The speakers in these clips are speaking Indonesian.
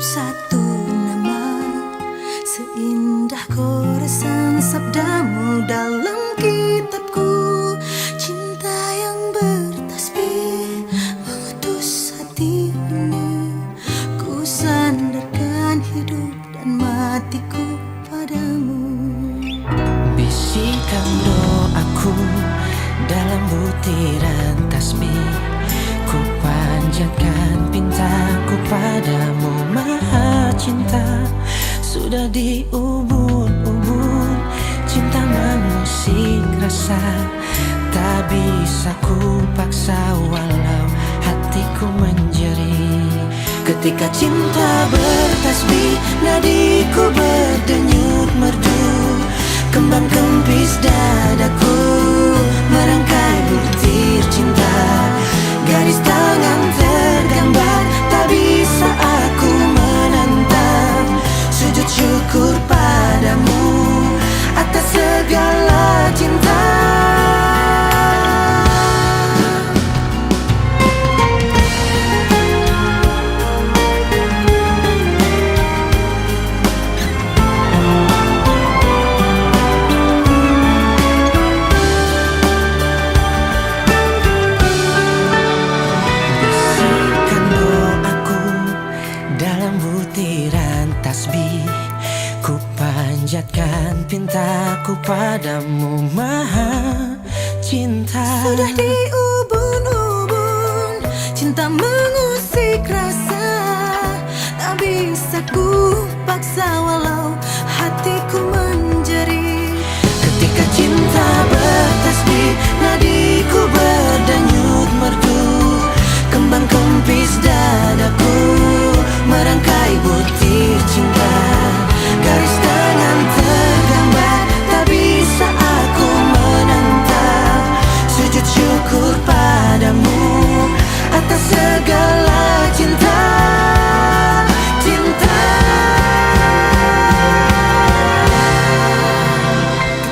satu nama, seindah goresan sabdamu dalam kitabku. Cinta yang bertasbih mengutus hati ini, ku sandarkan hidup dan matiku padamu. Bisikan doaku dalam butiran tasbih, ku panjatkan pintaku padamu maha cinta. Sudah diubun-ubun cinta mengusik rasa, tak bisa ku paksa walau hatiku menjerit. Ketika cinta bertasbih, nadiku berdenyut merdu, kembang kempis dadaku merangkai butir cinta. Garis tangan tergambar, tak bisa aku menentang. Sujud syukur padamu atas segala cinta. Panjatkan pintaku padamu maha cinta. Sudah diubun-ubun cinta mengusik rasa, tak bisa ku paksa walau hatiku menjerit. Ketika cinta bertasbih, nadiku berdenyut merdu, kembang kempis dadaku merangkai butir cinta. Garis tangan tergambar, tak bisa aku menentang. Sujud syukur padamu atas segala cinta. Cinta.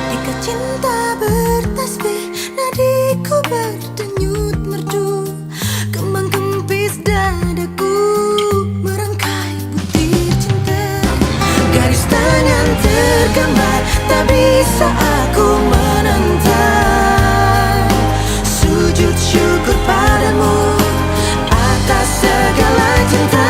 Ketika cinta bertasbih, nadiku berdenyut merdu, kembang kempis dadaku merangkai butir cinta. Garis tangan tergambar, tak bisa aku menentang. Sujud syukur padamu atas segala cinta.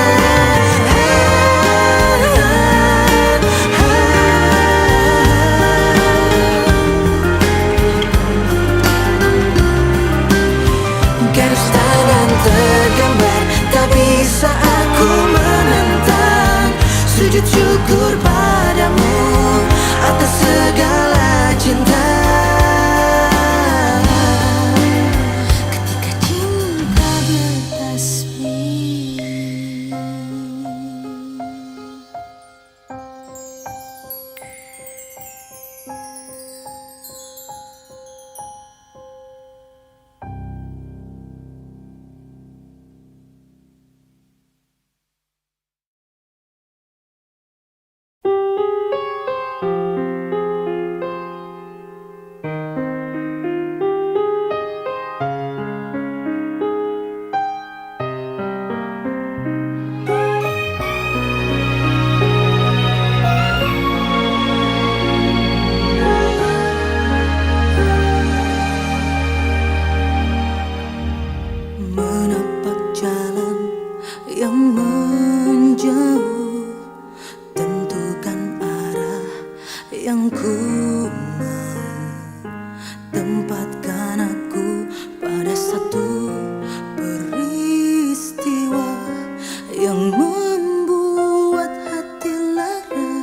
Garis tangan tergambar, tak bisa aku menentang. Sujud syukur padamu atas segala cinta. Ketika cinta bertasbih. Menapak jalan yang menjauh, tentukan arah yang ku mau. Tempatkan aku pada satu peristiwa yang membuat hati lara.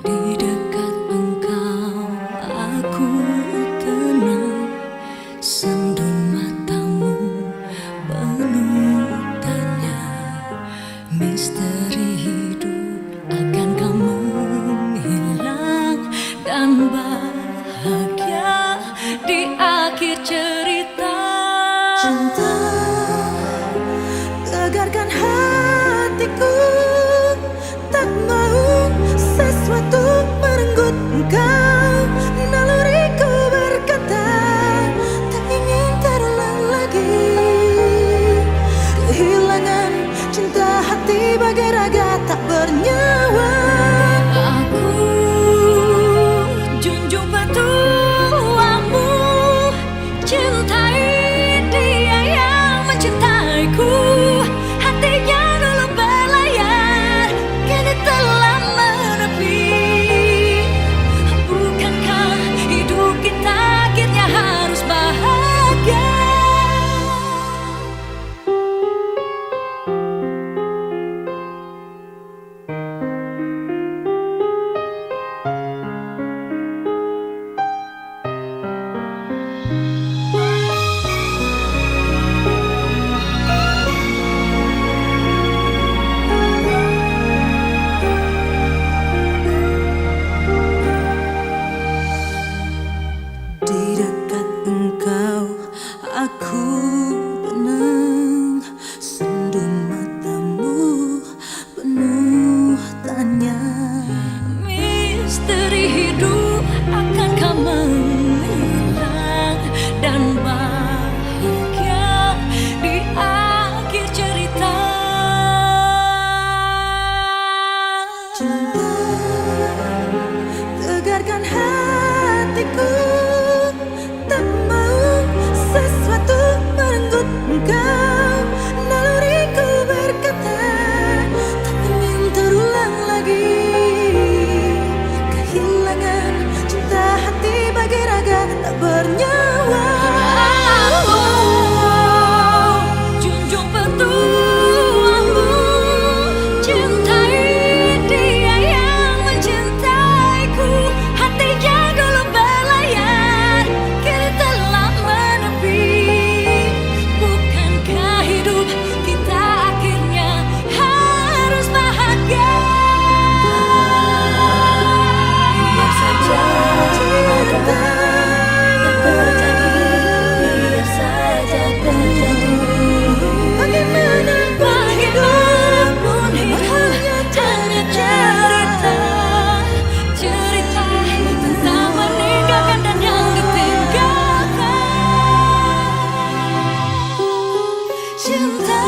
Di dekat engkau aku tenang, sendu matamu penuh tanya. Misteri hidup akan kamu hilang, dan bahagia di akhir cerita. Cinta gegarkan hatiku, tak mau sesuatu merenggut engkau. Naluriku berkata tak ingin terulang lagi. bagai raga tak bernyawa. Aku junjung petuamu, cintai dia yang mencintaiku. Hatinya dulu berlayar, kini telah menepi. Bukankah hidup kita akhirnya harus bahagia? Di dekat engkau aku tenang, sendu matamu penuh tanya. Misteri hidup akankah menghilang dan bahagia di akhir cerita. Cinta tegarkan hatiku, tak mau sesuatu merenggut engkau. Naluriku berkata tak ingin terulang lagi. Kehilangan cinta hati bagai raga tak bernyawa. Aku junjung petuamu, cintai dia yang mencintaiku. Hatinya dulu berlayar, kini telah menepi. Bukankah hidup kita akhirnya harus bahagia? Biar saja ada yang terjadi, biar saja terjadi. Bagaimanapun Bagaimanapun hidup hanya cerita, cerita tentang meninggalkan dan yang ditinggalkan. Cinta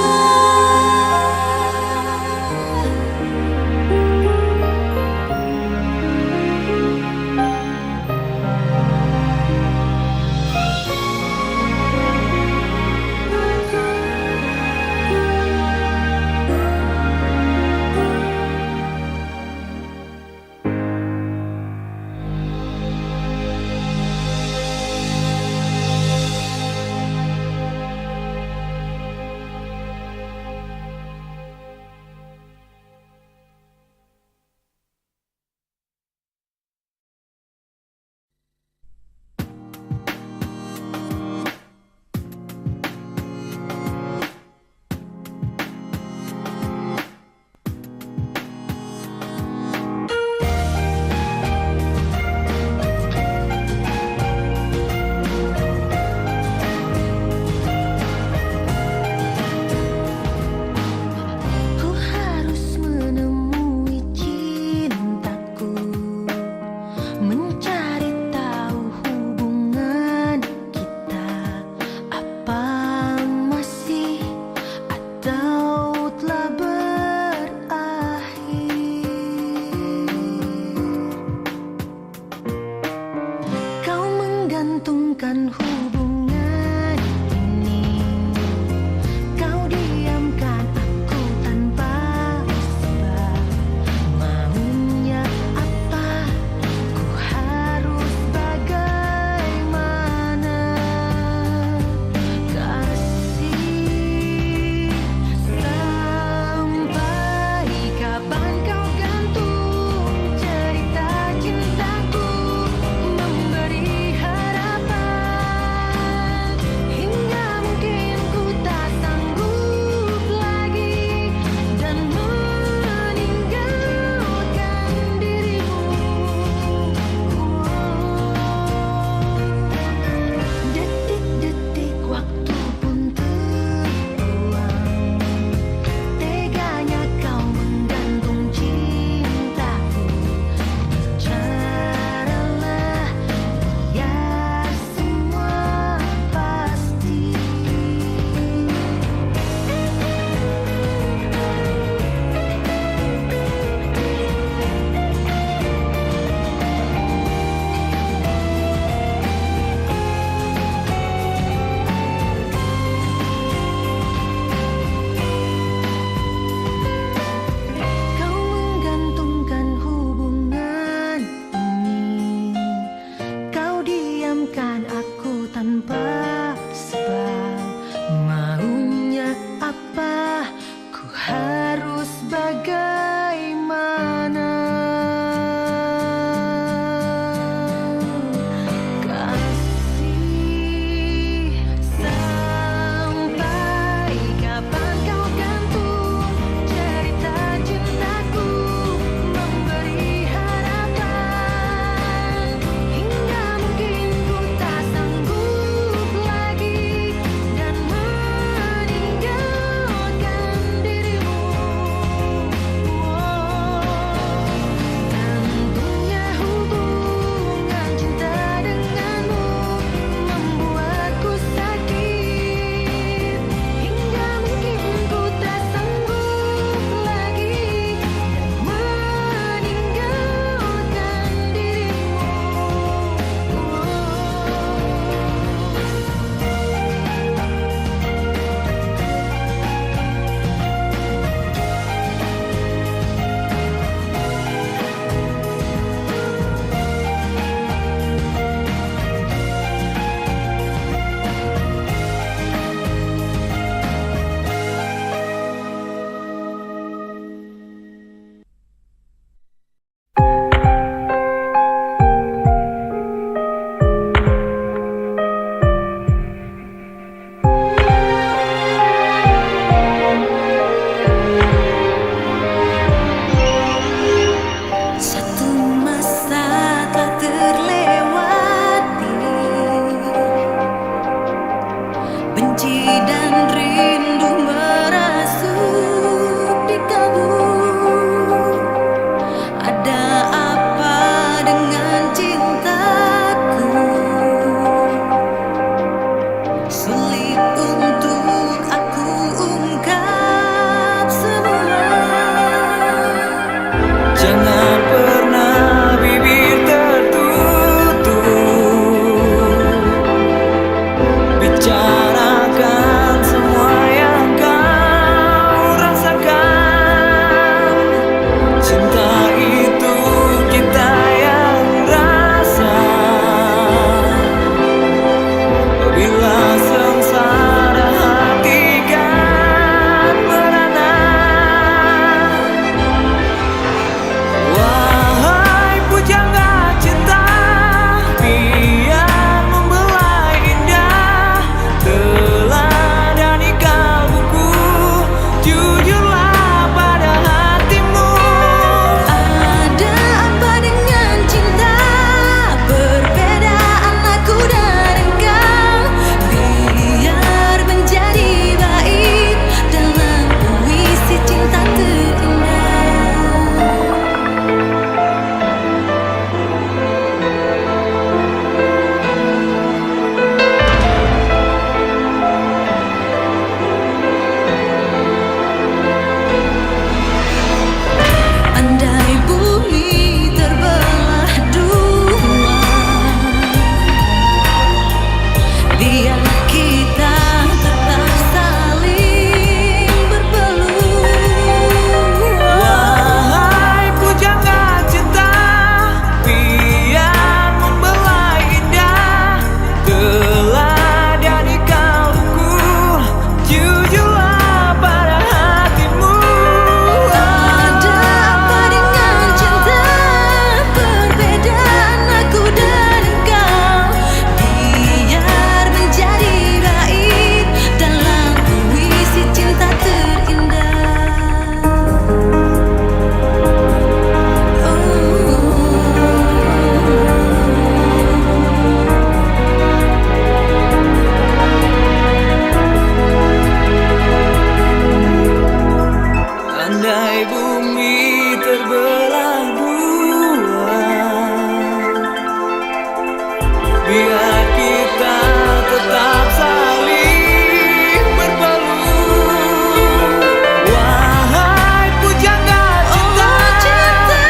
jujurlah pada hatimu. Ada apa dengan cinta? Perbedaan aku dan engkau, biar menjadi baik dalam puisi cinta terindah. Andai bumi terbelah dua, biar kita tetap saling berpeluang. Wahai pujangga cinta, biar membelah indah telah dari kalbuku, jujurlah pada hatimu. Ada apa dengan cinta? Perbedaan aku dan engkau, biar menjadi baik dalam puisi cinta terindah. Andai bumi terbelah dua, biar kita tetap saling berpeluang. Wahai pujangga cinta,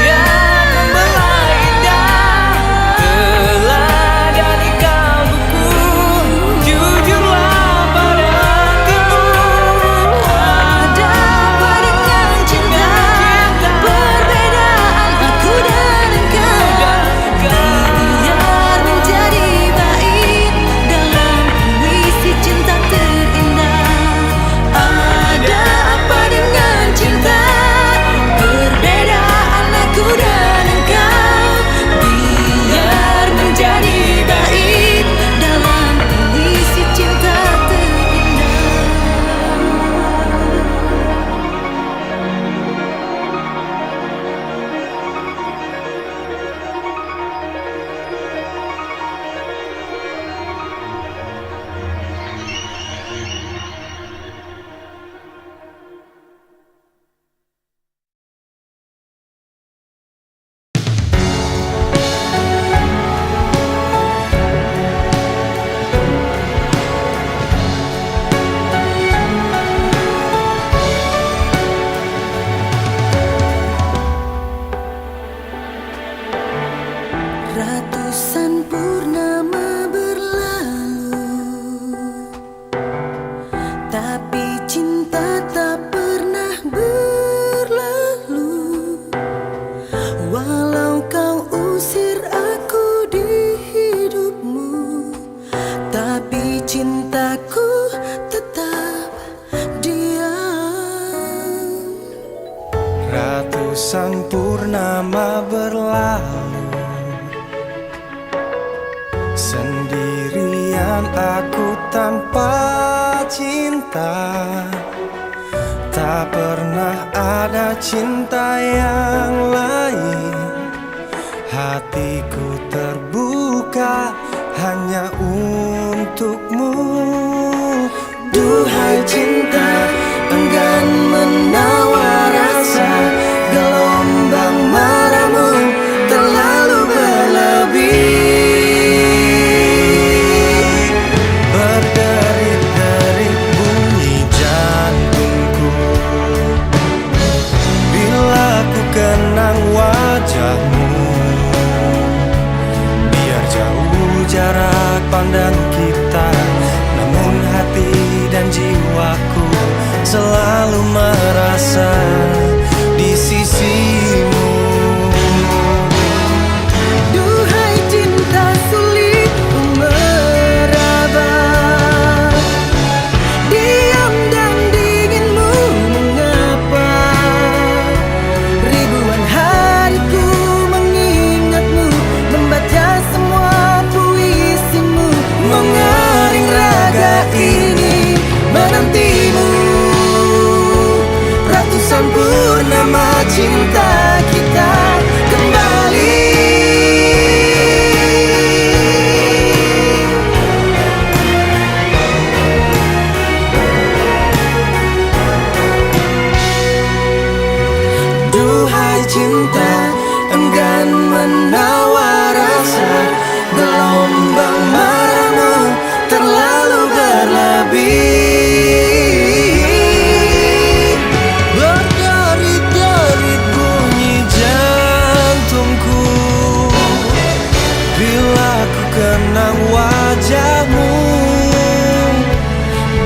biar membelah indah telah dari kalbuku, jujurlah pada hatimu. Ada apa dengan cinta? Perbedaan aku dan engkau, biar menjadi baik dalam puisi cinta terindah. Ada apa dengan cinta? Perbedaan aku dan engkau, biar menjadi baik dalam puisi cinta terindah. Ratusan purnama berlalu, tapi cinta tak pernah berlalu. Walau kau usir aku di hidupmu, tapi cintaku tetap diam. Ratusan purnama berlalu, sendirian aku tanpa cinta. Tak pernah ada cinta yang lain. Hatiku terbuka hanya untukmu. Duhai cinta, enggan menawar rasa. Gelombang marahmu terlalu berlebih. Berderit-derit bunyi jantungku bila ku kenang wajahmu. Biar jauh jarak pandang kita, namun hati dan jiwaku selalu merasa di sisimu. Duhai cinta, sulit ku meraba diam dan dinginmu. Mengapa ribuan hariku mengingatmu, membaca semua puisimu, mengering raga ini menantimu. cinta kita kembali. Duhai cinta, enggan menawar rasa, gelombang marahmu terlalu berlebih. Berderit-derit bunyi jantungku bila ku kenang wajahmu.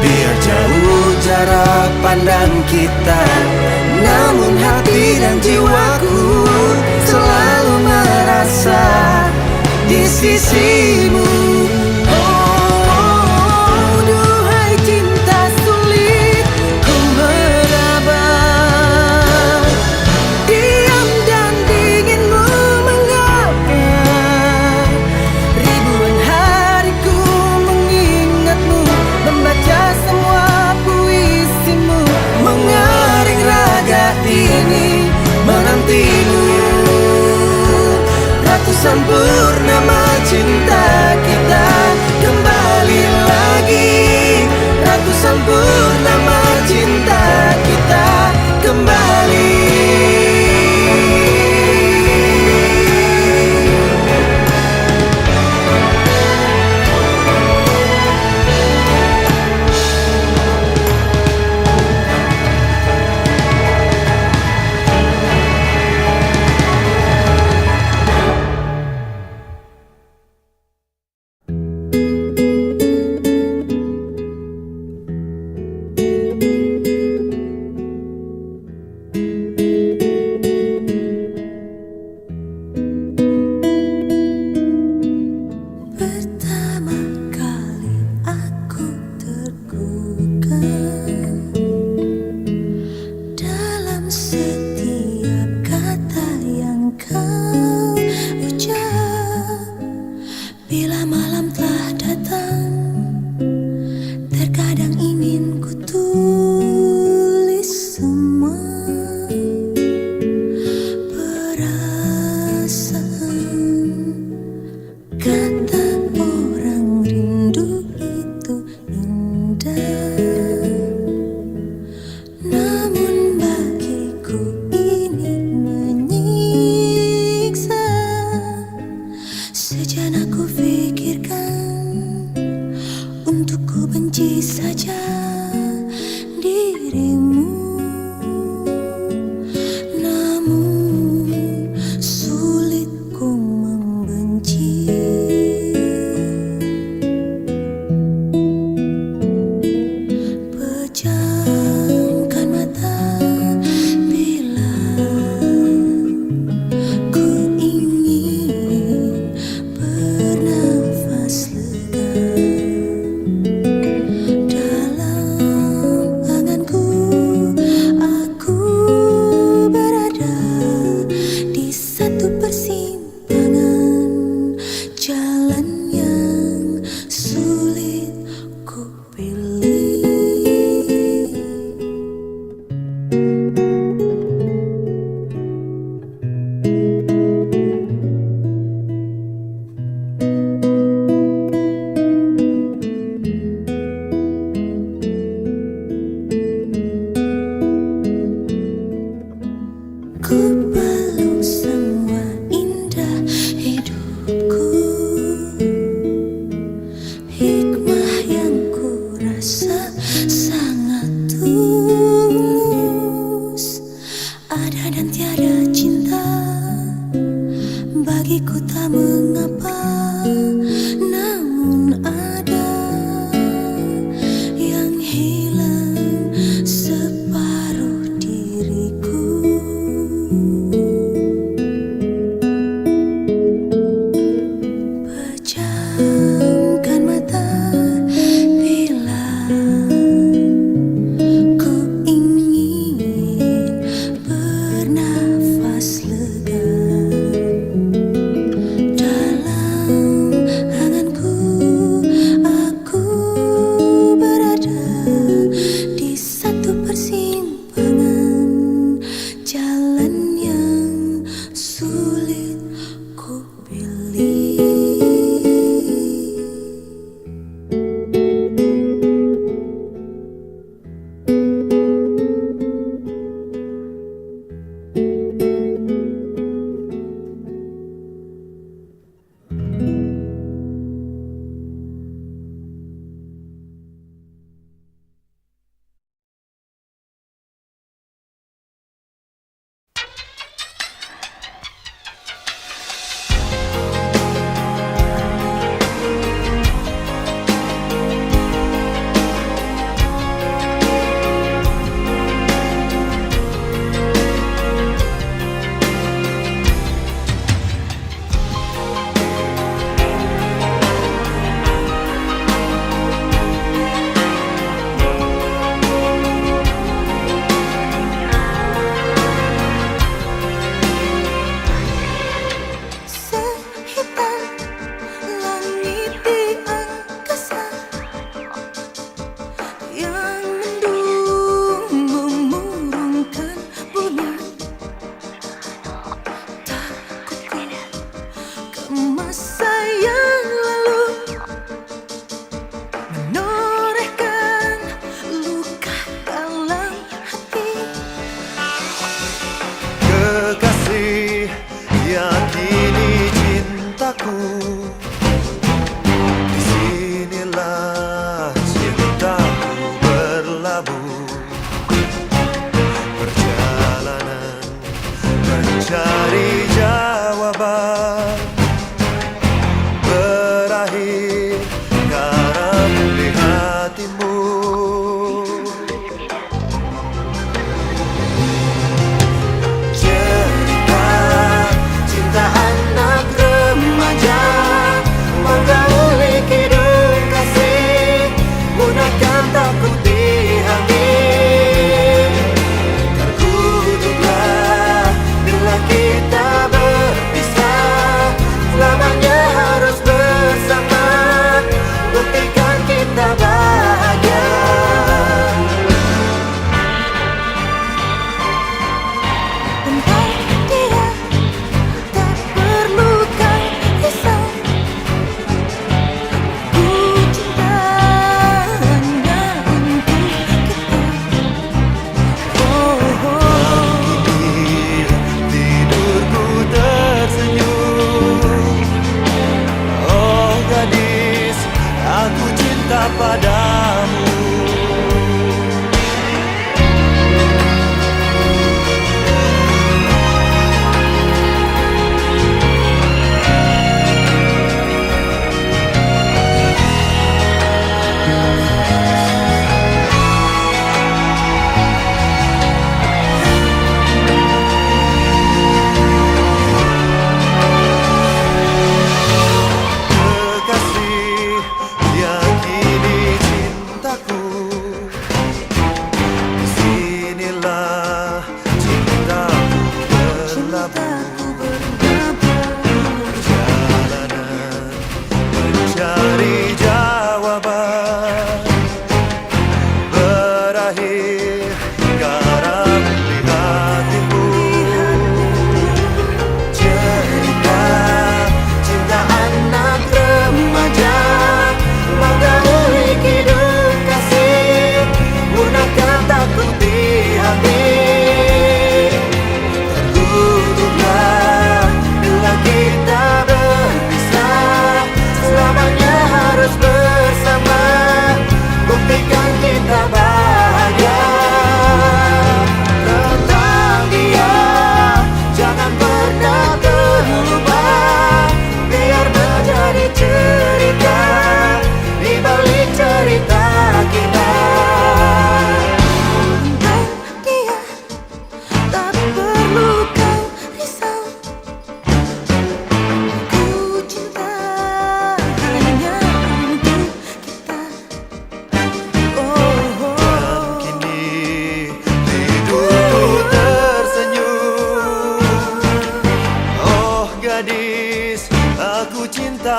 Biar jauh jarak pandang kita, namun hati dan jiwaku selalu merasa di sisimu. Oh, duhai cinta, sulit ku menebak diam dan dinginmu mengapa. Ribuan hariku mengingatmu, membaca semua puisimu, Mengering raga ini menantimu. Ratusan purnama cinta kita kembali lagi. Ratusan purnama cinta kita kembali.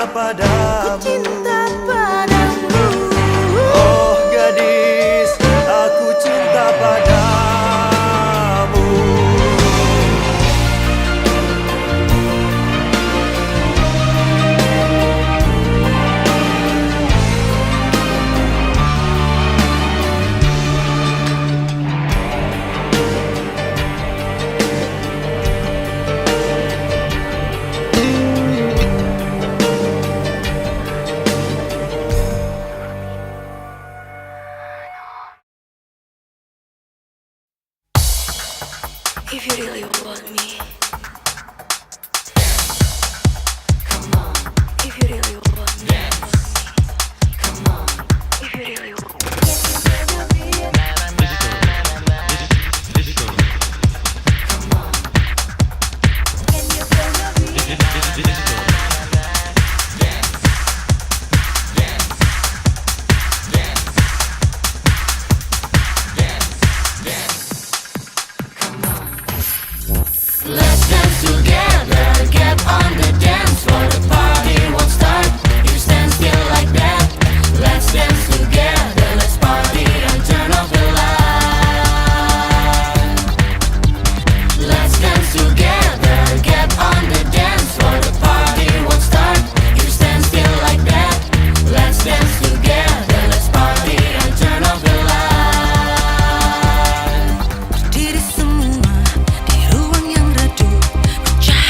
cinta padamu. Cinta padamu. Oh gadis, aku cinta padamu. If you really want me, if you really want me, if you really want me. Let's dance together, get on the dance floor, the party won't start, you stand still like that. Let's dance together, let's party and turn off the light. Let's dance together, get on the dance floor, the party won't start, you stand still like that. Let's dance together, let's party and turn off the light. Berdiri semua di ruang yang redup, pecah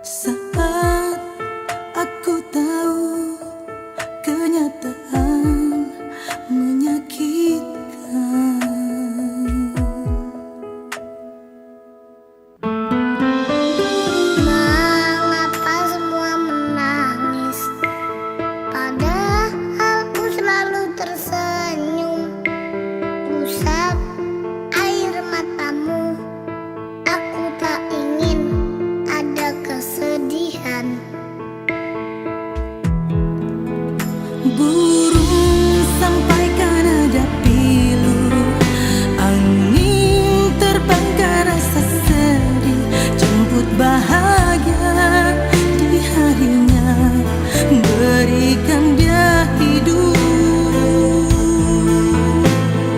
Saat aku tahu kenyataan menyakitkan. Mengapa semua menangis? Padahal aku selalu tersenyum. Usap air matamu, aku tak ingin ada kesedihan. Burung sampaikan ada pilu, angin terbangkan rasa sedih, jemput bahagia di harinya, berikan dia hidup.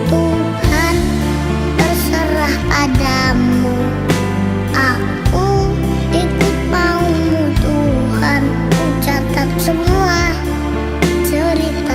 Tuhan, terserah padamu. Aku ikut maumu Tuhan. Ku catat semua cerita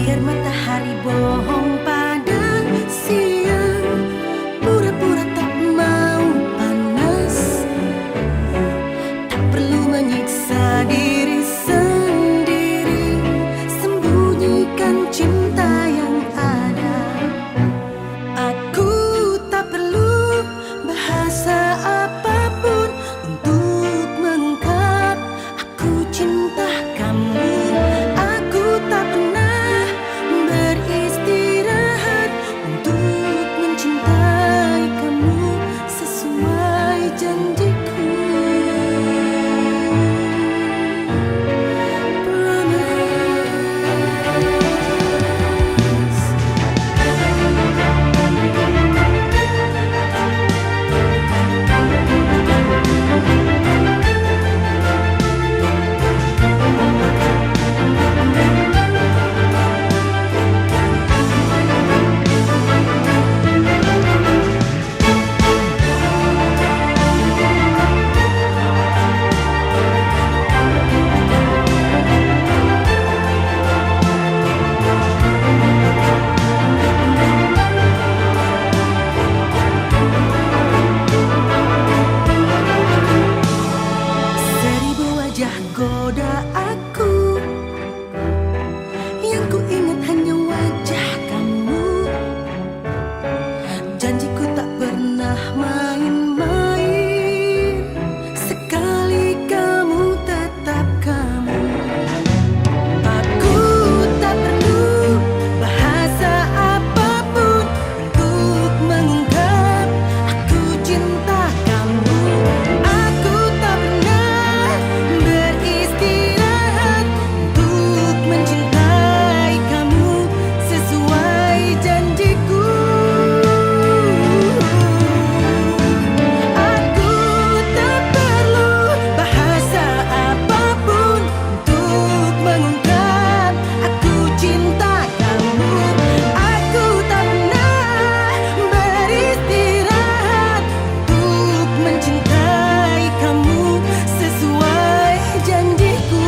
Air matahari bohong pada siang, pura-pura tak mau panas. Tak perlu menyiksa diri sendiri, sembunyikan cinta yang ada. Aku tak perlu bahasa apapun untuk mengungkap aku cinta kamu. Aku tak pernah beristirahat untuk mencintai kamu sesuai janjiku. Seribu wajah goda aku, yang ku ingat hanya wajah kamu. Janjiku tak pernah main-main, sekali kamu tetap kamu. Aku tak perlu bahasa apapun untuk mengungkap aku cinta kamu. Aku tak pernah beristirahat untuk mencintai kamu sesuai janjiku. Aku tak perlu bahasa apapun untuk mengungkap aku cinta kamu. Aku tak pernah beristirahat untuk mencintai kamu sesuai janjiku.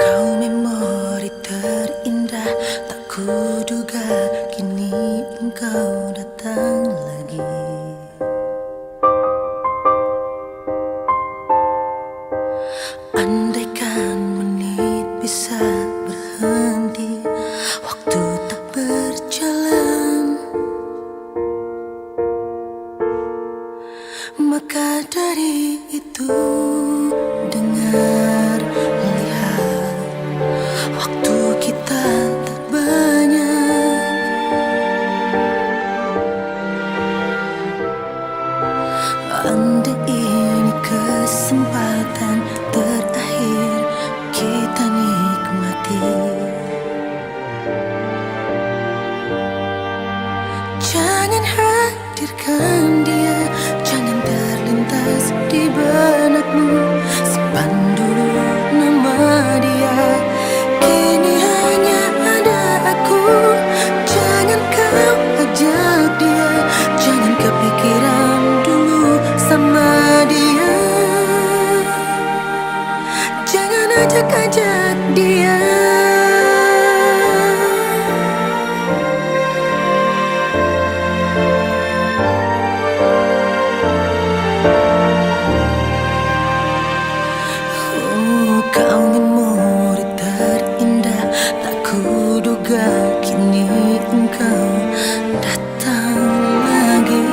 Kau memori terindah, tak kuduga kini engkau datang lagi. Andaikan menit bisa berhenti, waktu tak berjalan, maka dari itu dengar, lihat, waktu kita tak banyak. Andai ini kesempatan terakhir kita nikmati, jangan hadirkan dia, jangan terlintas di benakmu. Simpan dulu nama dia, kini hanya ada aku. Jangan kau ajak dia, jangan kepikiran dulu sama dia. Jangan ajak-ajak dia. Kau memori terindah, tak kuduga kini engkau datang lagi.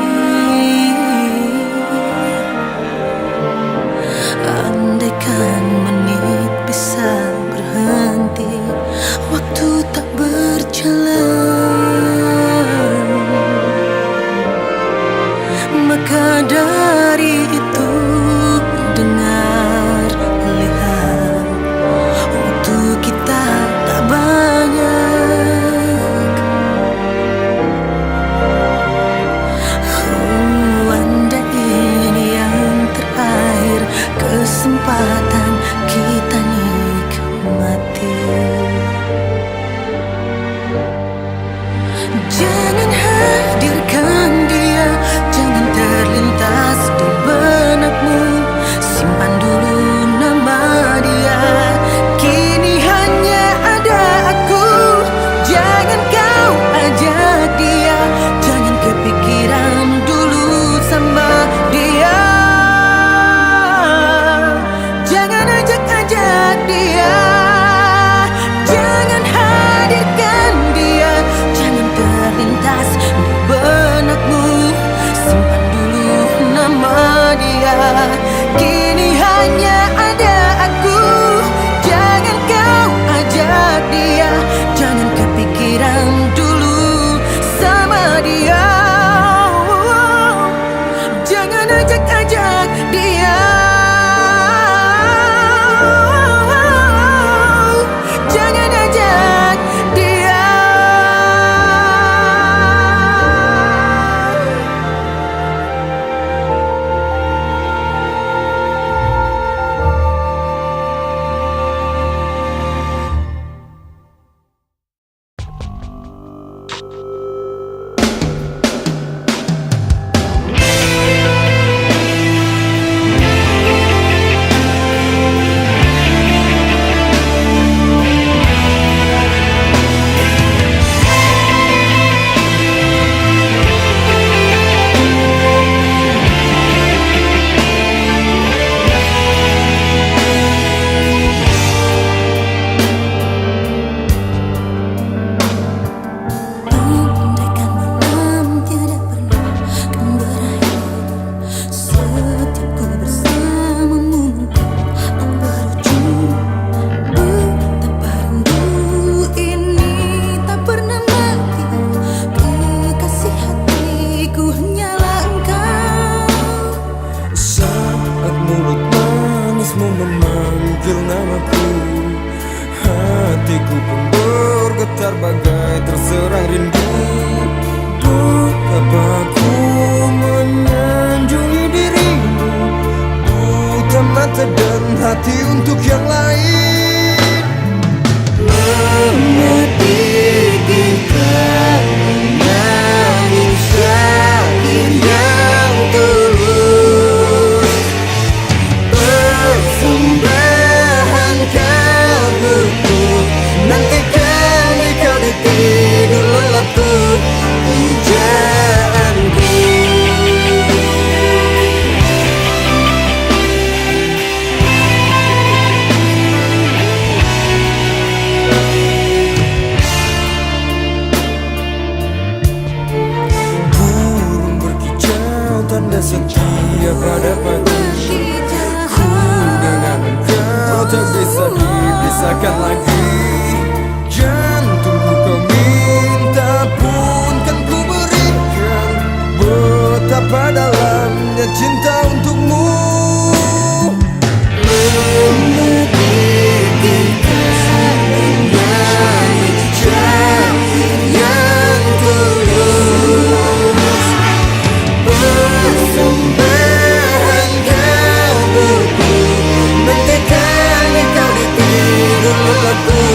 Andaikan menit bisa berhenti, waktu tak berjalan, maka dari itu dengar, lihat, Kini hanya ada aku. Jangan kau ajak dia, jangan kepikiran dulu sama dia. Jangan ajak-ajak dia. Jangan ajak dia. Andaikan malam tiada pernah kan berakhir, setiap ku bersamamu mungkin berujung. Betapa rindu ini tak pernah mati, kekasih hatiku hanyalah engkau. Saat mulut manismu memanggil namaku, hatiku pun bergetar bagai terserang rindu. Betapa ku menyanjungi dirimu, buta mata dan hati untuk yang lain. Mengerti kita menyanyi syair yang tulus, persembahan kalbuku, nantikan kau di tidur lelapku, pujaanku. Burung berkicau tanda setia pada pagi. Ku dengan engkau tak bisa dipisahkan lagi. Jantungku kau minta pun kan ku berikan, betapa dalamnya cinta untukmu. Mengerti kita menyanyi syair yang tulus, persembahan kalbuku, nantikan kau di tidur lelapku,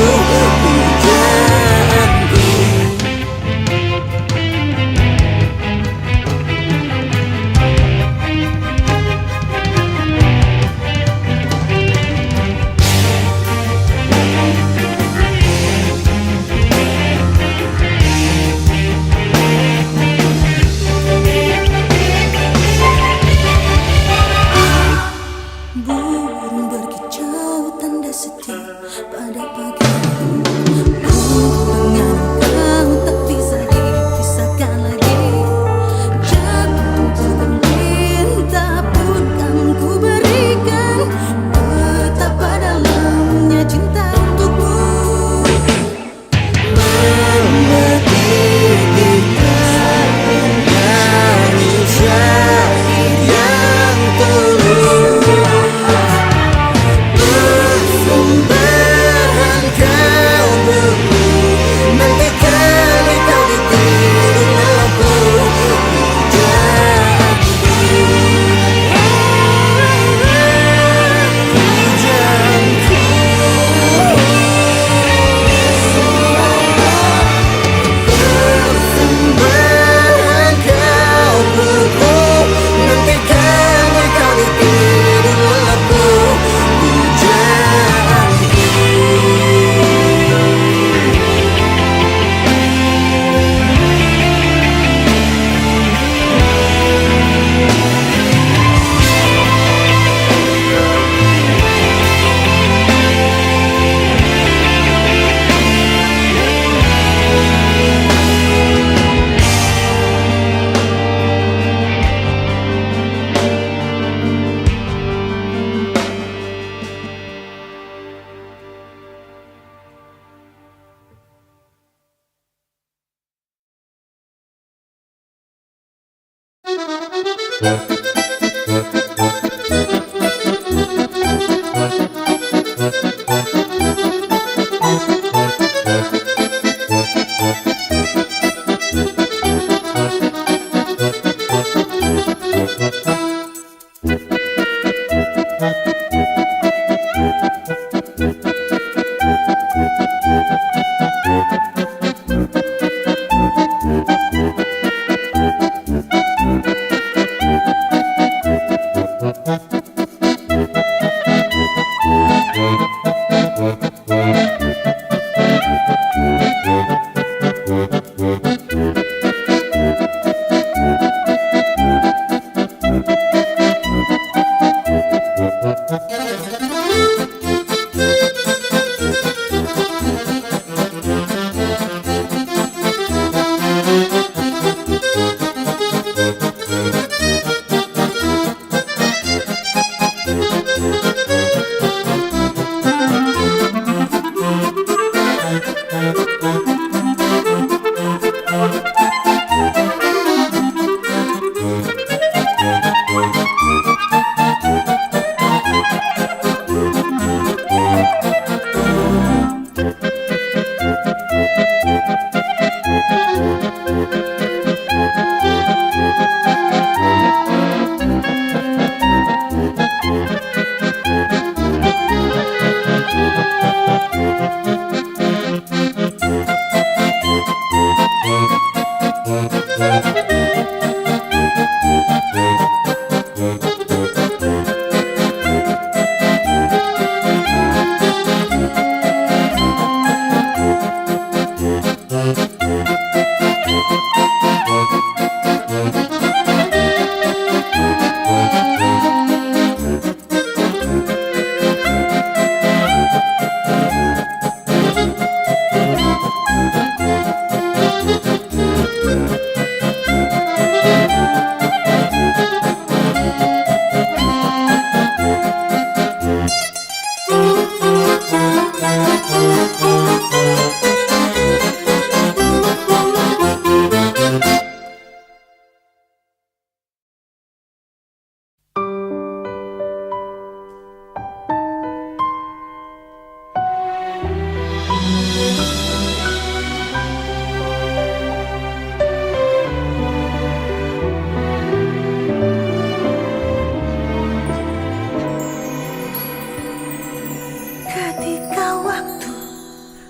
Ketika waktu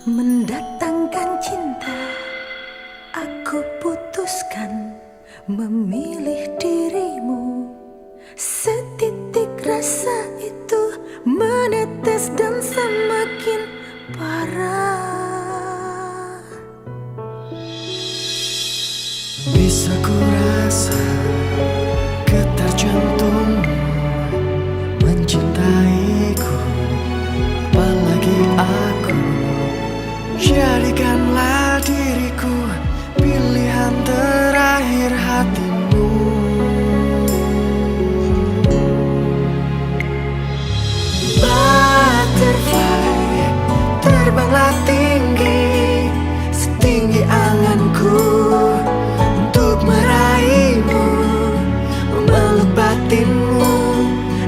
mendatangkan cinta, aku putuskan memilih dirimu. Setitik rasa itu menetes dan semakin parah. Bisa ku rasa getar jantungmu mencintaiku, apalagi aku. Jadikanlah diriku pilihan terakhir hatimu. Butterfly, terbanglah tinggi setinggi anganku untuk meraihmu, memeluk batinmu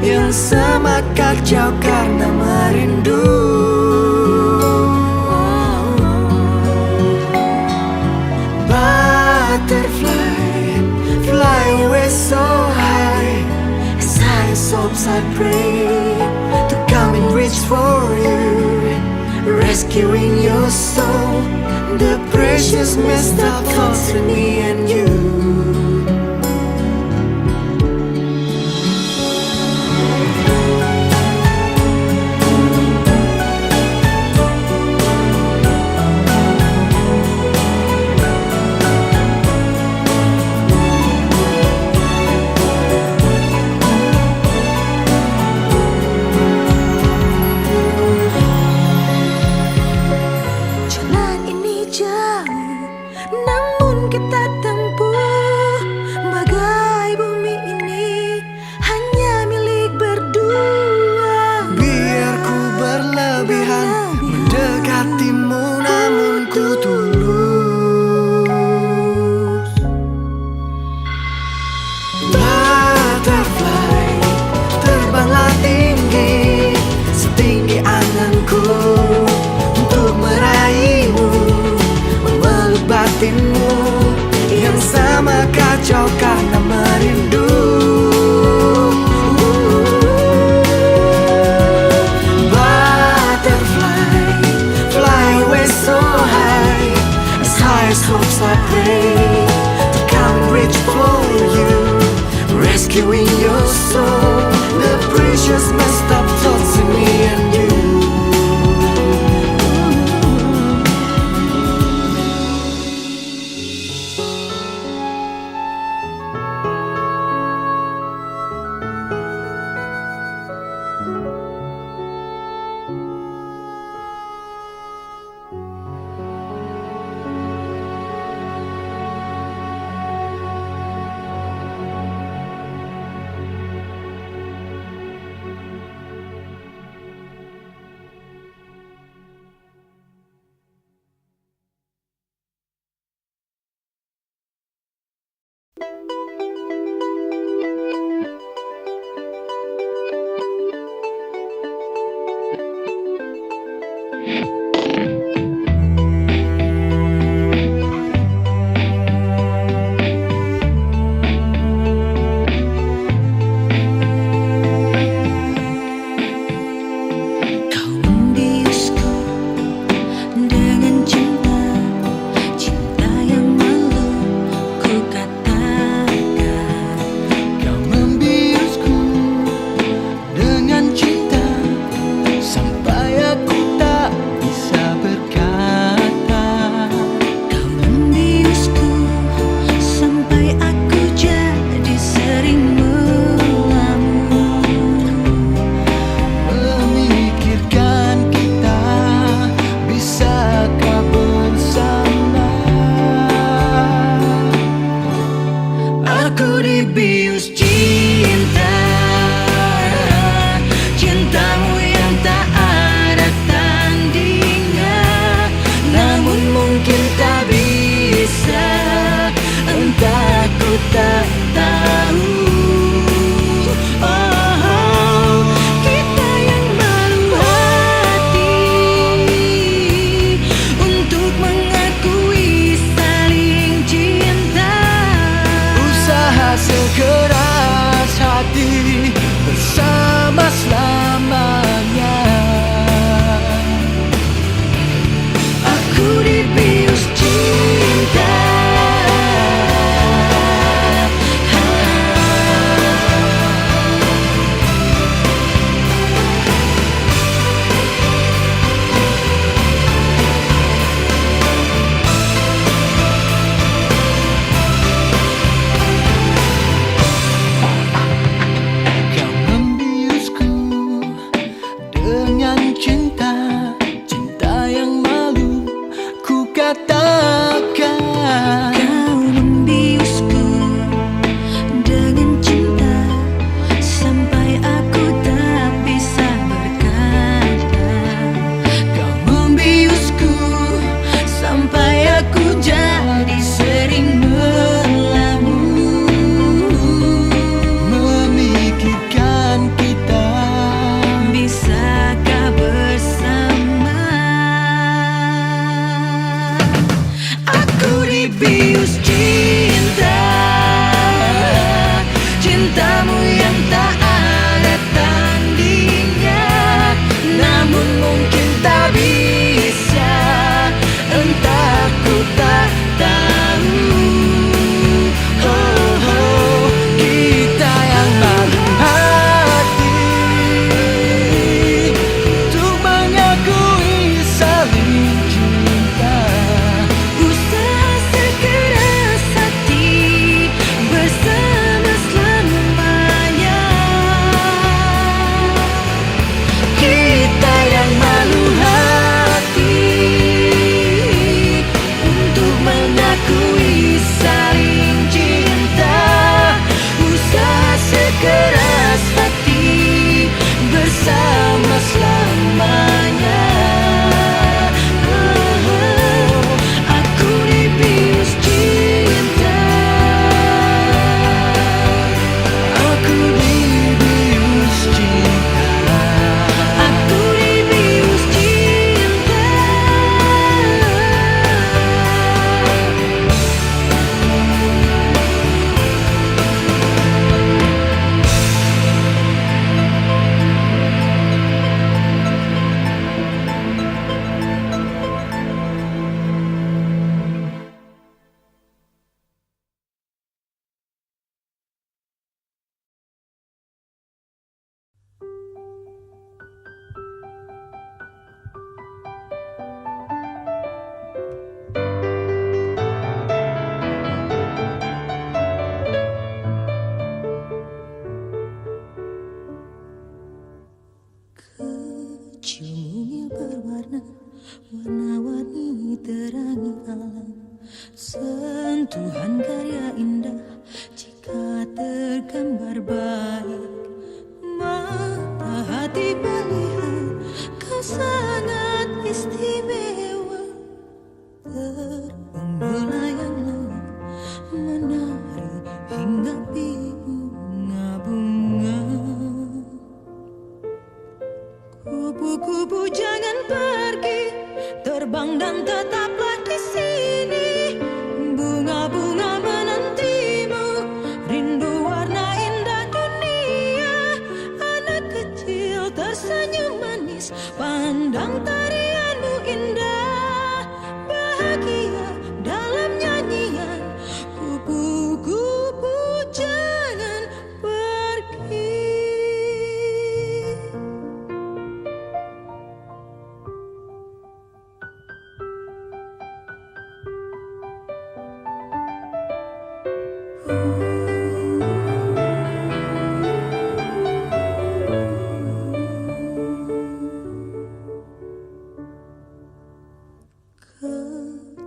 yang semakin jauh karena merindu. Butterfly, fly away so high, as high as hopes I pray to come and reach for you, rescuing your soul, the precious messed up thoughts in me and you. Jalan ini jauh, namun kita tempuh rescuing your soul. The precious messed up thoughts in me and you. terbang dan tetaplah di sini. Bunga-bunga menantimu, rindu warna indah dunia. Anak kecil tersenyum manis, pandang tarianmu indah. Bahagia dalam nyanyian, kupu-kupu jangan pergi.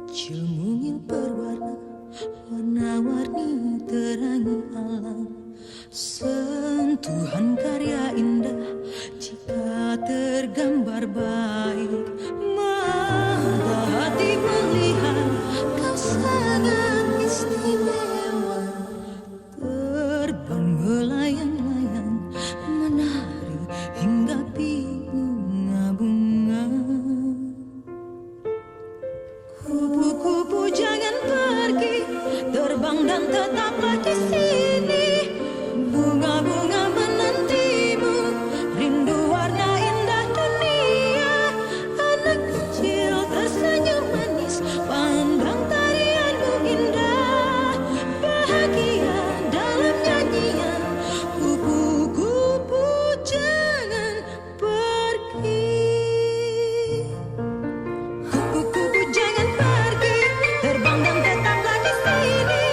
Kecil mungil berwarna, warna-warni terangi alam. Sentuhan karya indah, jika tergambar baik. Mata hati melihat kau sangat istimewa. Terbang melayang-layang, menari hinggapi bunga-bunga. Kupu-kupu jangan pergi, terbang dan tetaplah di sini. Bunga-bunga menantimu, rindu warna indah dunia. Anak kecil tersenyum manis, pandang tarianmu indah. Bahagia dalam nyanyian, kupu-kupu jangan pergi. Kupu-kupu jangan pergi, terbang dan tetaplah di sini.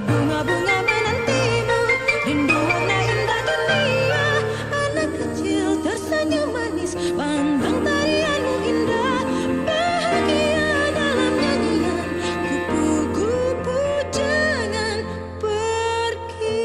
Bunga-bunga menantimu, rindu warna indah dunia. Anak kecil tersenyum manis, pandang tarianmu indah. Bahagia dalam nyanyian, kupu-kupu jangan pergi.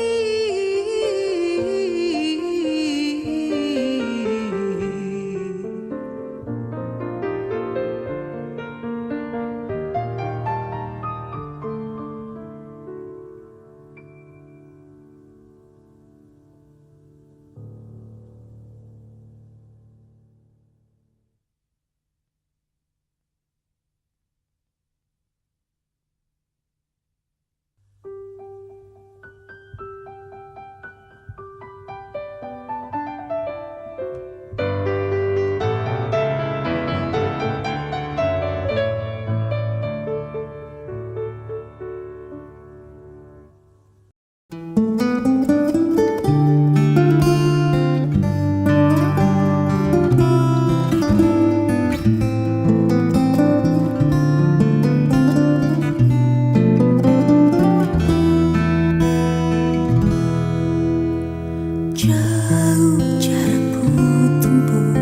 Jauh jarakku tempuh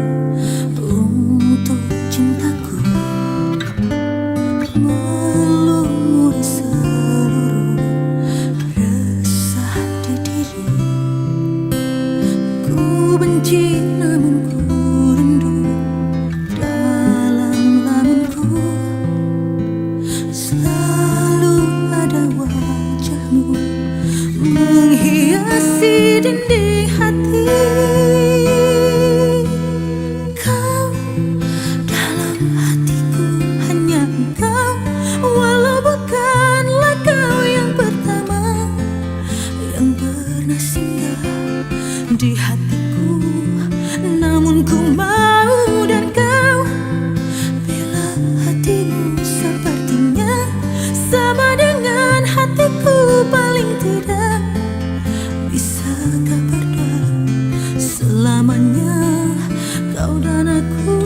untuk cintaku, melumuri seluruh resah di diri. Ku benci namun ku rindu dalam lamunku. Selalu ada wajahmu menghiasi dinding hati. Kau dalam hatiku, hanya engkau. Walau bukanlah kau yang pertama yang pernah singgah di hatiku, namun ku mau dan kau bela hatimu. Sepertinya sama dengan hatiku, paling tidak bisakah berdua selamanya kau dan aku.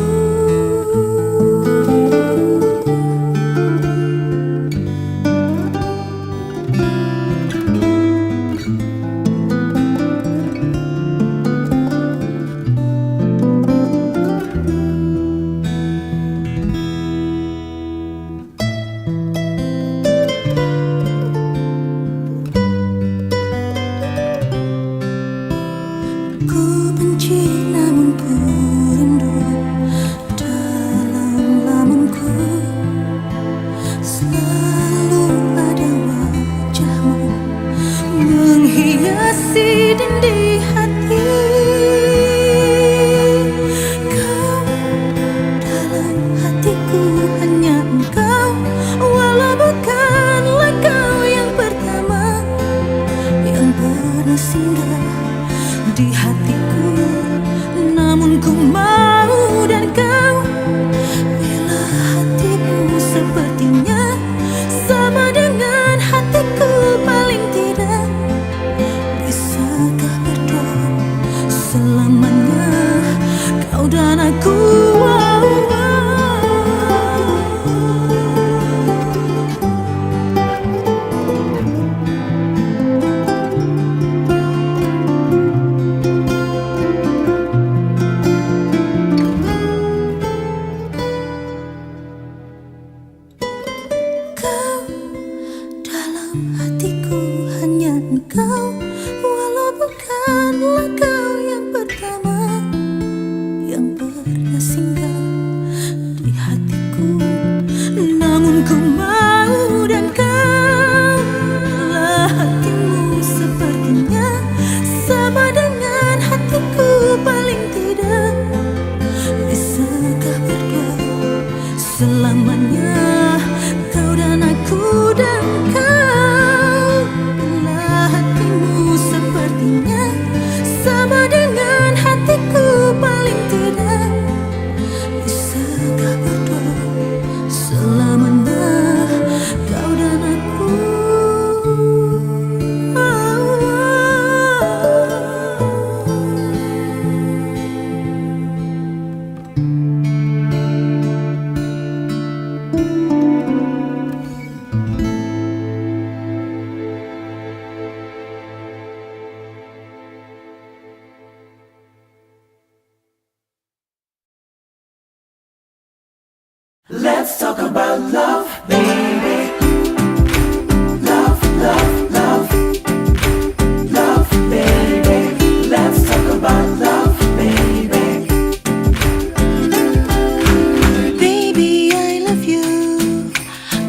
di hatiku, namun ku mau dan kau. Bila hatimu sepertinya sama dengan hatiku, paling tidak bisakah berdua selamanya kau dan aku. Kau dalam hatiku hanya engkau, walau bukanlah kau yang pertama yang pernah singgah di hatiku, namun ku mau dan kau. Lah hatimu sepertinya sama dengan hatiku, paling tidak bisakah berdua selamanya kau dan aku dan kau. Lah hatimu sepertinya sama dengan hatiku, paling tidak bisakah berdua selamanya kau dan aku. Let's talk about love, baby. Love, love, love. Love, baby. Let's talk about love, baby. Baby, I love you.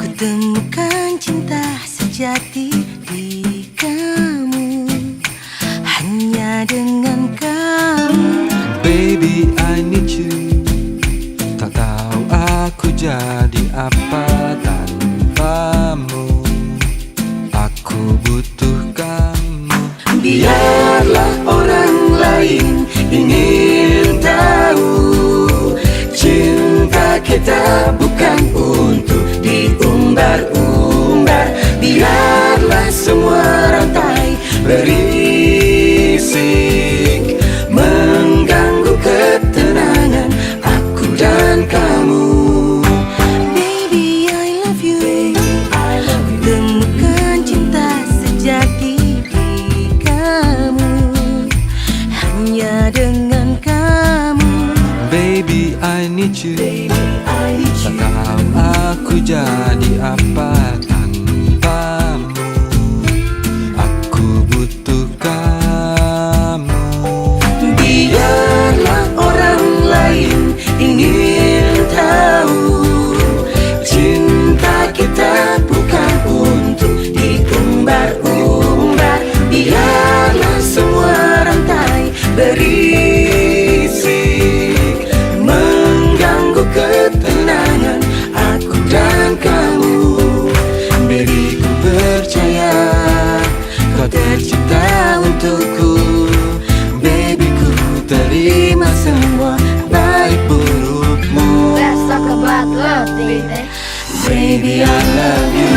Ku temukan cinta sejati di kamu, hanya dengan kamu. Baby, I need you. Tak tahu aku jadi apa tanpamu. Aku butuh kamu. Biarlah orang lain ingin tahu, cinta kita bukan untuk diumbar-umbar. Biarlah semua rantai berisik mengganggu ketenangan aku dan kamu. Baby, I love you. Temukan cinta sejati di kamu, hanya dengan kamu. Baby, I need you. Tak tahu aku jadi apa tanpamu. Aku butuh kamu. Biarlah orang lain ingin tahu, cinta kita bukan untuk diumbar-umbar. Biarlah semua rantai berisik mengganggu ketenangan aku dan kamu. Baby, ku percaya kau tercipta untukku. Baby, ku terima semua baik burukmu. Let's talk about love, baby. Baby, I love you.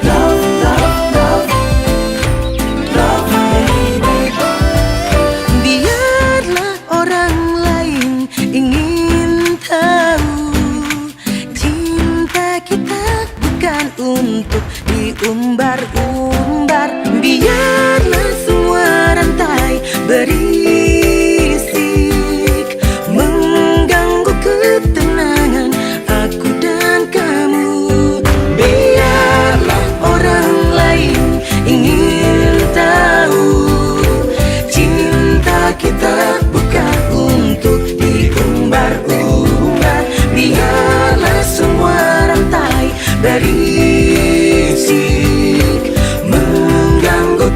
Love, love, love. Love, baby. Biarlah orang lain ingin tahu, cinta kita bukan untuk diumbar-umbar. Biarlah semua rantai berisik mengganggu ketenangan aku dan kamu. Biarlah orang lain ingin tahu, cinta kita bukan untuk diumbar-umbar. Biarlah semua rantai berisik mengganggu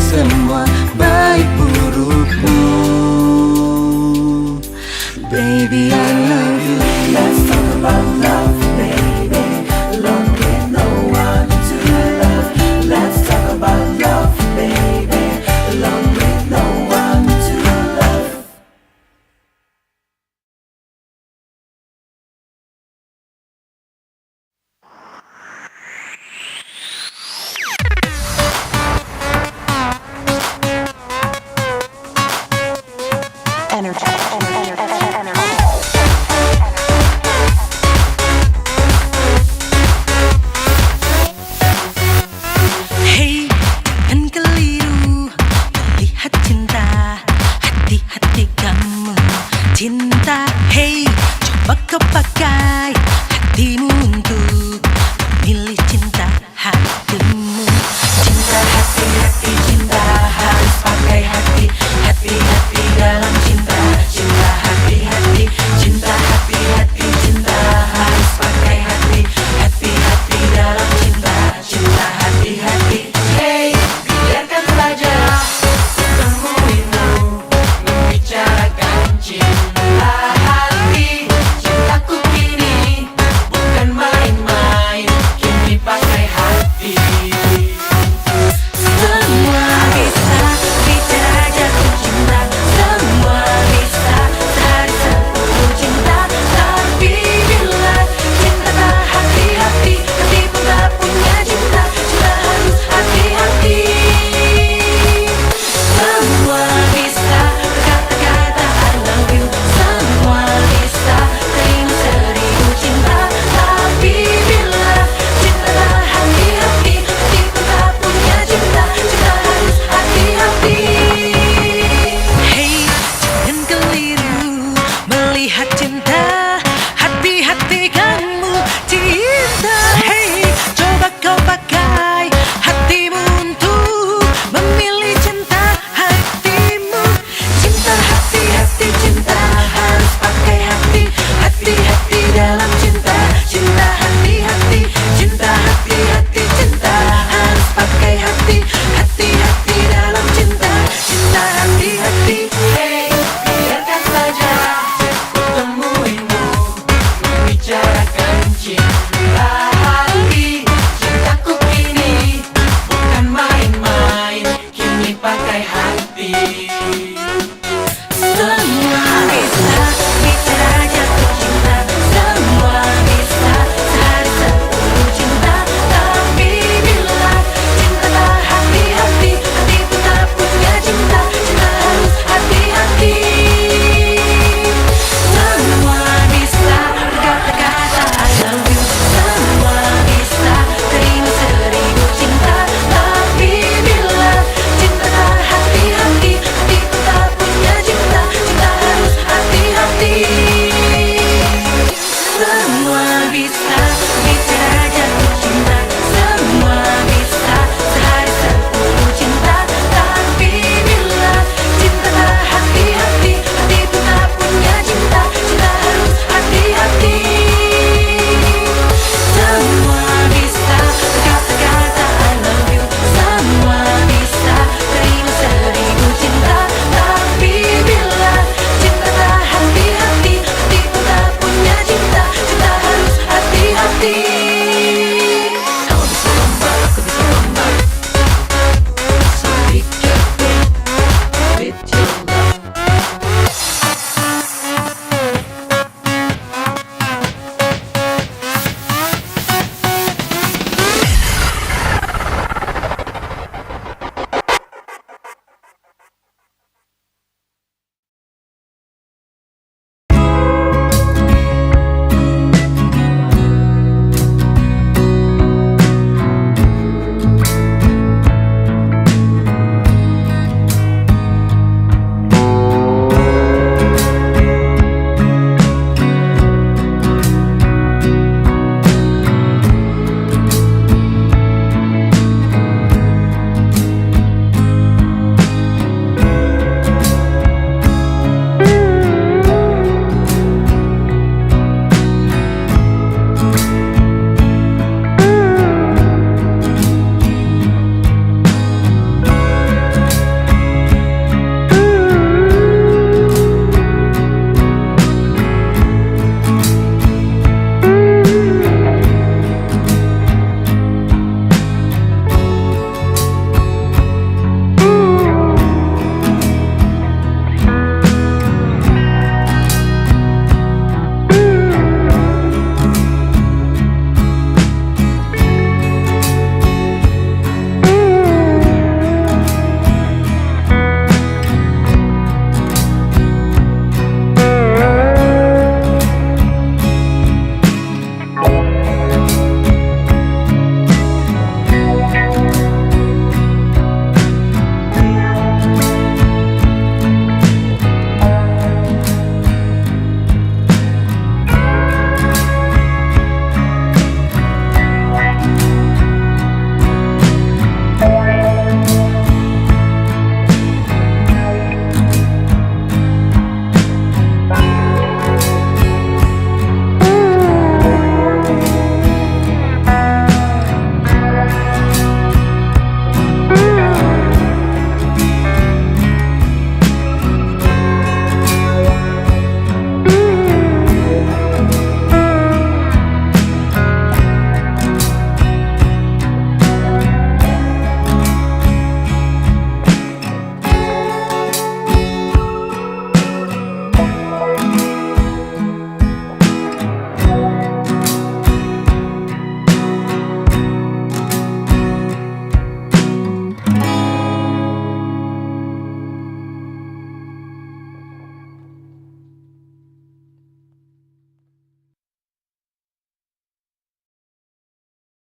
semua baik burukmu. Baby, I love you. Let's talk about love, baby. Alone with no one to love. Let's talk about love, baby. Alone with no one to love. Hey, jangan keliru melihat cinta. Hati-hati kamu cinta. Hey, coba kau pakai hatimu untuk memilih cinta hatimu. Cinta hati-hati, cinta harus pakai hati. Hati-hati dalam cinta. Cinta hati-hati, cinta hati-hati, cinta harus pakai hati. Hati-hati dalam cinta. Cinta hati-hati. Hey, biarkan saja temuimu membicarakan cinta hati. Cintaku kini bukan main-main, kini pakai hati. Semua bisa bicara jatuh cinta. Semua bisa cari 10 cinta. Tapi bila cinta tak hati-hati, hati pun tak punya cinta. Cinta harus hati-hati. Semua bisa berkata-kata I love you. Semua bisa terima 1000 cinta. Tapi bila cinta tak hati-hati, hati pun tak punya cinta. Cinta harus hati-hati. Hey, jangan keliru melihat cinta. Hati-hati kamu cinta. Hey, coba kau pakai hatimu untuk memilih cinta hatimu. Cinta hati-hati, cinta harus pakai hati. Hati-hati dalam cinta. Cinta hati-hati, cinta hati-hati, cinta harus pakai hati. Hati-hati dalam cinta. Cinta hati-hati. Hey, biarkan saja ku temuimu membicarakan cinta hati. Cintaku kini bukan main-main, kini pakai hati.